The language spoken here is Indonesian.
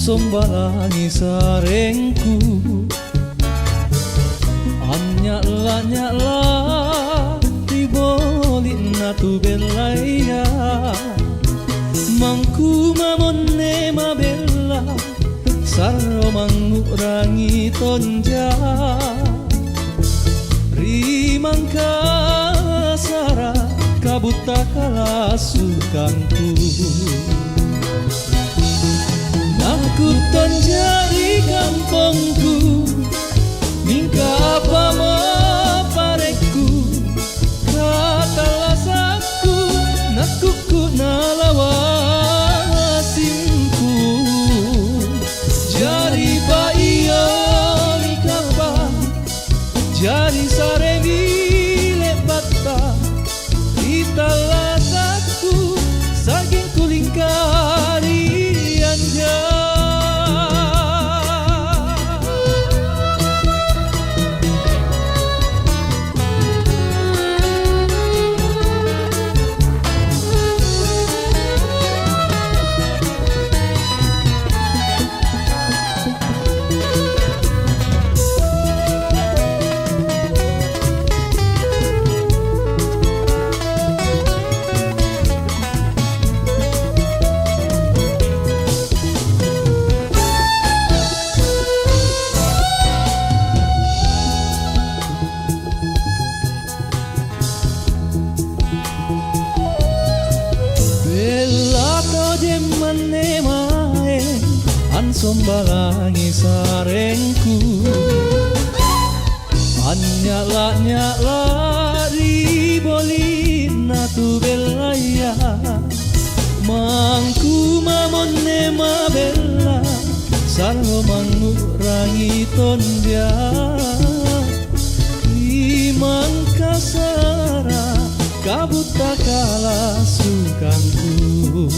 sombalangi sarengku anyala dibolik natu belaya mangku mamone mabella sarro mangurangi tonja rimangka sara kabuta kalasukanku aku tonja di kampungku mingka apa mo pareku katalasaku nakuku nalawasimku jari baiyo mikapa jari sarengi lepata italasaku saking kulingkari anja. Sombalangi sarengku anyala di bolina tu belaya mangku mamone mabella sarlo mangurangi tondia limang kasara kabuta kalasukanku